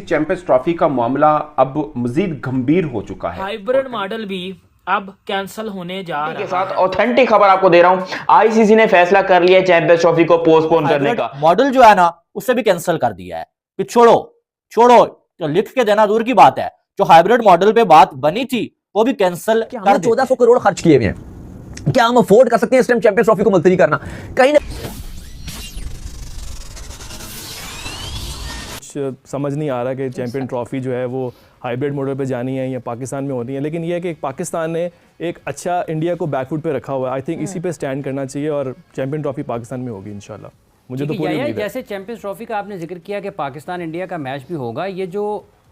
Champions trophy का मामला अब मजीद गंभीर हो चुका है। हाइब्रिड मॉडल भी अब कैंसिल होने जा रहा है। के साथ ऑथेंटिक खबर आपको दे रहा हूं, आईसीसी ने फैसला कर लिया चैंपियंस ट्रॉफी को पोस्टपोन करने का। मॉडल जो है ना उसे भी कैंसिल कर दिया है कि छोड़ो तो लिख के देना दूर की बात है, जो हाइब्रिड मॉडल पे बात बनी थी वो भी कैंसिल कर 1400 करोड़ खर्च किए हुए हैं, क्या हम अफोर्ड कर सकते हैं इस टाइम चैंपियंस ट्रॉफी को मुलतवी करना? कहीं ना समझ नहीं आ रहा कि चैंपियन ट्रॉफी जो है वो हाइब्रिड मॉडल पे जानी है या पाकिस्तान में होनी है, लेकिन ये है कि पाकिस्तान ने एक अच्छा इंडिया को बैकफुट पे रखा हुआ है। आई थिंक इसी पे स्टैंड करना चाहिए और चैंपियन ट्रॉफी पाकिस्तान में होगी इंशाल्लाह। मुझे तो पूरी उम्मीद है। जैसे चैंपियंस ट्रॉफी का आपने जिक्र किया कि पाकिस्तान इंडिया का मैच भी होगा, ये जो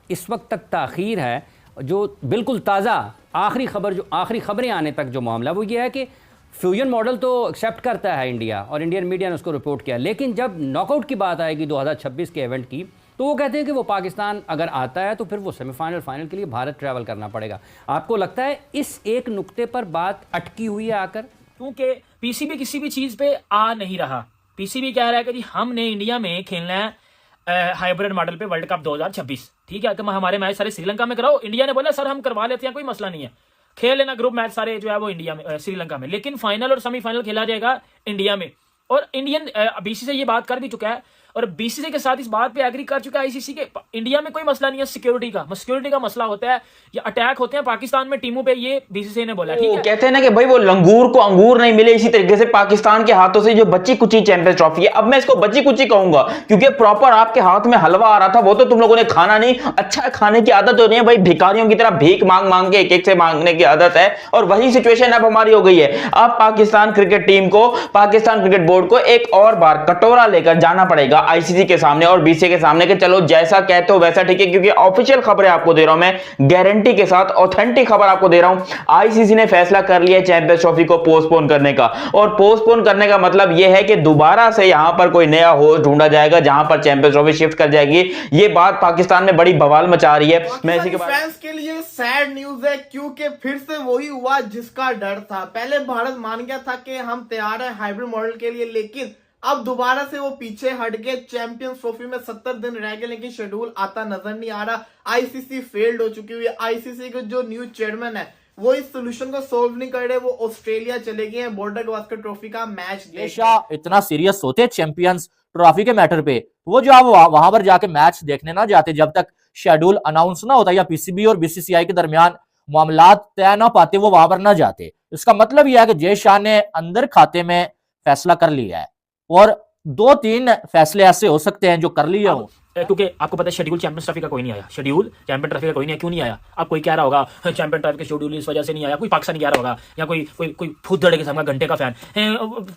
इस वक्त तक ताख़ीर है, जो बिल्कुल ताज़ा आखिरी खबरें आने तक जो मामला वो ये है कि फ्यूजन मॉडल तो एक्सेप्ट करता है इंडिया और इंडियन मीडिया ने उसको रिपोर्ट किया, लेकिन जब नॉकआउट की बात आएगी 2026 के इवेंट की तो वो कहते हैं कि वो पाकिस्तान अगर आता है तो फिर वो सेमीफाइनल फाइनल के लिए भारत ट्रैवल करना पड़ेगा। आपको लगता है इस एक नुक्ते पर बात अटकी हुई है आकर? क्योंकि पीसीबी किसी भी चीज़ पे आ नहीं रहा। पीसीबी कह रहा है कि जी हमने इंडिया में खेलना है हाइब्रिड मॉडल पे वर्ल्ड कप 2026, ठीक है, तो हमारे मैच सारे श्रीलंका में कराओ। इंडिया ने बोला सर हम करवा लेते हैं, कोई मसला नहीं है, खेल लेना ग्रुप मैच सारे जो है वो इंडिया में श्रीलंका में, लेकिन फाइनल और सेमीफाइनल खेला जाएगा इंडिया में। और इंडियन बीसीसीआई से ये बात कर भी चुका है और बीसीसीआई के साथ इस बात पे एग्री कर चुका है आईसीसी के इंडिया में कोई मसला नहीं है सिक्योरिटी का मसला होता है या अटैक होते हैं पाकिस्तान में टीमों पे, ये बीसीसीआई ने बोला। ठीक है, कहते हैं ना कि भाई वो लंगूर को अंगूर नहीं मिले, इसी तरीके से पाकिस्तान के हाथों से जो बच्ची कुची चैंपियंस ट्रॉफी है, अब मैं इसको बच्ची कुची कहूंगा क्योंकि प्रॉपर आपके हाथ में हलवा आ रहा था, वो तो तुम लोगों ने खाना नहीं। अच्छा खाने की आदत हो रही है भाई, भिखारियों की तरह भीख मांग मांग के एक से मांगने की आदत है और वही सिचुएशन अब हमारी हो गई है। अब पाकिस्तान क्रिकेट टीम को, पाकिस्तान क्रिकेट बोर्ड को एक और बार कटोरा लेकर जाना पड़ेगा आईसीसी के सामने और बीसीसीआई के सामने कि चलो जैसा कहते हो वैसा ठीक है, क्योंकि ऑफिशियल खबरें आपको दे रहा हूं मैं, गारंटी के साथ ऑथेंटिक खबर आपको दे रहा हूं। आईसीसी ने फैसला कर लिया चैंपियंस ट्रॉफी को पोस्टपोन करने का, और पोस्टपोन करने का मतलब यह है कि दोबारा से यहां पर कोई नया होस्ट ढूंढा जाएगा जहां पर चैंपियंस ट्रॉफी शिफ्ट कर जाएगी। यह बात पाकिस्तान में बड़ी बवाल मचा रही है। मैं इसी के फैंस के लिए सैड न्यूज है क्योंकि फिर से वही हुआ जिसका डर था। पहले भारत मान गया था कि हम तैयार हैं हाइब्रिड मॉडल के लिए, लेकिन अब दोबारा से वो पीछे हट गए। चैंपियंस ट्रॉफी में 70 दिन रह गए लेकिन शेड्यूल आता नजर नहीं आ रहा। आईसीसी फेल्ड हो चुकी हुई है। आईसीसी के जो न्यू चेयरमैन है वो इस सोल्यूशन को सोल्व नहीं कर रहे, वो ऑस्ट्रेलिया चले गए हैं बॉर्डर गावस्कर ट्रॉफी का मैच देखने। इतना सीरियस होते चैंपियंस ट्रॉफी के मैटर पे, वो जो आप वहां पर जाके मैच देखने ना जाते जब तक शेड्यूल अनाउंस ना होता या पीसीबी और बीसीसीआई के दरमियान मामलात तय ना पाते, वो वहां पर ना जाते। इसका मतलब यह है कि जय शाह ने अंदर खाते में फैसला कर लिया है और 2-3 फैसले ऐसे हो सकते हैं जो कर लिए हो, क्योंकि आपको पता है शेड्यूल चैंपियंस ट्रॉफी का कोई नहीं आया। शेड्यूल चैंपियन ट्रॉफी का कोई नहीं आया। क्यों नहीं आया? अब कोई कह रहा होगा चैंपियन ट्रॉफी का शेड्यूल इस वजह से नहीं आया, कोई पाकिस्तानी कह रहा होगा या कोई फुदड़े के सामने घंटे का फैन।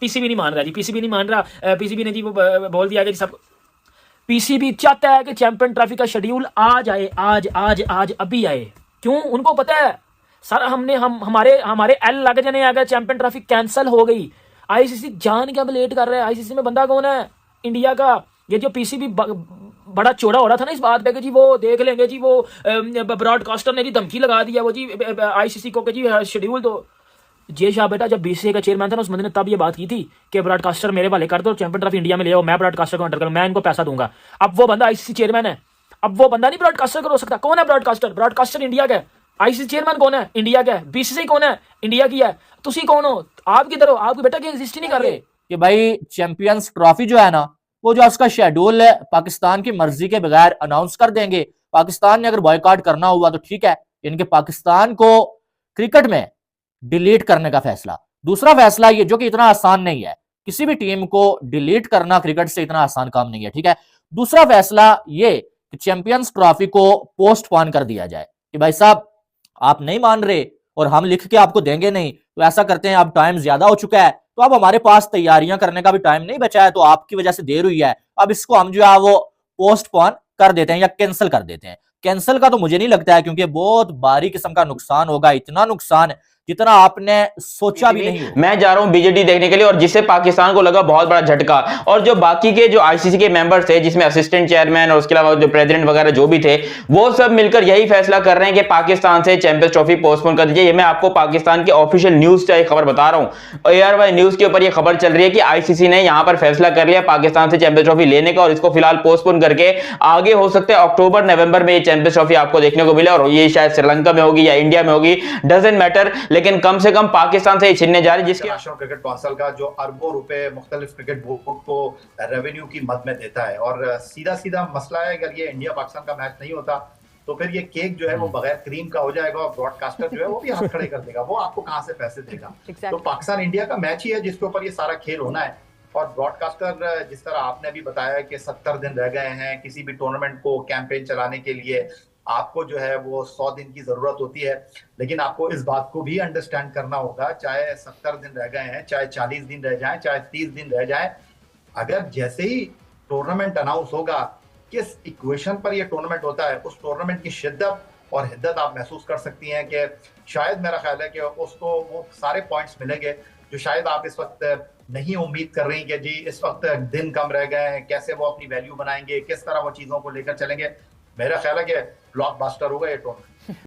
पीसीबी नहीं मान रहा जी, पीसीबी नहीं मान रहा। पीसीबी ने जी वो बोल दिया कि सब पीसीबी चाहता है कि चैंपियन ट्रॉफी का शेड्यूल आज आए, आज अभी आए। क्यों? उनको पता है सर हमारे एल लग जाने आ गए, चैंपियन ट्रॉफी कैंसिल हो गई। आईसीसी जान के अब लेट कर रहा है। आईसीसी में बंदा कौन है? इंडिया का। ये जो पीसीबी बड़ा चौड़ा हो रहा था ना इस बात पे कि जी वो देख लेंगे जी, वो ब्रॉडकास्टर ने जी धमकी लगा दिया वो जी आईसीसी को कि जी शेड्यूल तो जय शाह बेटा जब बीसीसीआई का चेयरमैन था ना उस बंदे ने तब ये बात की थी कि ब्रॉडकास्टर मेरे वाले कर दो, चैंपियन ट्रॉफी इंडिया में ले आओ, मैं ब्रॉडकास्टर को अंडर करूँ, मैं इनको पैसा दूंगा। अब वो बंदा आईसीसी चेयरमैन है, अब वो बंदा नहीं ब्रॉडकास्टर कर हो सकता। कौन है ब्रॉडकास्टर? ब्रॉडकास्टर इंडिया का है। आईसीसी चेयरमैन कौन है? इंडिया का है। बीसीसीआई कौन है? इंडिया की है। तुसी कौन हो? आप किधर हो? आपके बेटा की एग्जिस्ट ही नहीं कर रहे कि भाई चैंपियंस ट्रॉफी जो है ना वो जो उसका शेड्यूल है पाकिस्तान की मर्जी के बगैर अनाउंस कर देंगे। पाकिस्तान ने अगर बॉयकॉट करना हुआ तो ठीक है, इनके पाकिस्तान को क्रिकेट में डिलीट करने का फैसला। दूसरा फैसला ये जो कि इतना आसान नहीं है, किसी भी टीम को डिलीट करना क्रिकेट से इतना आसान काम नहीं है, ठीक है। दूसरा फैसला ये कि चैंपियंस ट्रॉफी को पोस्टपोन कर दिया जाए कि भाई साहब आप नहीं मान रहे और हम लिख के आपको देंगे नहीं, तो ऐसा करते हैं, अब टाइम ज्यादा हो चुका है, तो अब हमारे पास तैयारियां करने का भी टाइम नहीं बचा है, तो आपकी वजह से देर हुई है, अब इसको हम जो है वो पोस्टपोन कर देते हैं या कैंसिल कर देते हैं। कैंसिल का तो मुझे नहीं लगता है क्योंकि बहुत भारी किस्म का नुकसान होगा, इतना नुकसान जितना आपने सोचा भी नहीं हो। मैं जा रहा हूं बीजेटी देखने के लिए, और जिससे पाकिस्तान को लगा बहुत बड़ा झटका। और जो बाकी के जो आईसीसी के मेंबर्स थे, जिसमें असिस्टेंट चेयरमैन और उसके अलावा जो प्रेसिडेंट वगैरह जो भी थे, वो सब मिलकर यही फैसला कर रहे हैं कि पाकिस्तान से चैंपियंस ट्रॉफी पोस्टपोन कर दीजिए। ये मैं आपको पाकिस्तान के ऑफिशियल न्यूज से खबर बता रहा हूं। एआरवाई न्यूज के ऊपर ये खबर चल रही है कि आईसीसी ने यहां पर फैसला कर लिया पाकिस्तान से चैंपियंस ट्रॉफी लेने का, और इसको फिलहाल पोस्टपोन करके आगे हो सकते हैं अक्टूबर नवंबर में ये चैंपियंस ट्रॉफी आपको देखने को मिले, और ये शायद श्रीलंका में होगी या इंडिया में होगी, डजंट मैटर, लेकिन कम से कम पाकिस्तान से छीनने जा रही, जिसके नेशनल क्रिकेट काउंसिल का जो अरबों रुपए मुख्तलिफ क्रिकेट बोर्ड को रेवेन्यू की मद में देता है। और सीधा सीधा मसला है, अगर ये इंडिया पाकिस्तान का मैच नहीं होता तो फिर ये केक जो है वो बगैर क्रीम का हो जाएगा, और ब्रॉडकास्टर जो है वो भी हाथ खड़े कर देगा, वो आपको कहां से पैसे देगा। तो पाकिस्तान इंडिया का मैच ही है जिसके ऊपर ये सारा खेल होना है। और ब्रॉडकास्टर, जिस तरह आपने भी बताया कि 70 दिन रह गए हैं किसी भी टूर्नामेंट को कैंपेन चलाने के लिए, आपको जो है वो 100 दिन की जरूरत होती है। लेकिन आपको इस बात को भी अंडरस्टैंड करना होगा, चाहे 70 दिन रह गए हैं, चाहे 40 दिन रह जाएं, चाहे 30 दिन रह जाएं, अगर जैसे ही टूर्नामेंट अनाउंस होगा, किस इक्वेशन पर ये टूर्नामेंट होता है, उस टूर्नामेंट की शिद्दत और हिद्दत आप महसूस कर सकती हैं कि शायद मेरा ख्याल है कि उसको वो सारे पॉइंट्स मिलेंगे जो शायद आप इस वक्त नहीं उम्मीद कर रही कि जी इस वक्त दिन कम रह गए हैं, कैसे वो अपनी वैल्यू बनाएंगे, किस तरह वो चीजों को लेकर चलेंगे। मेरा ख्याल है कि ब्लॉकबस्टर होगा ये टूर्नामेंट।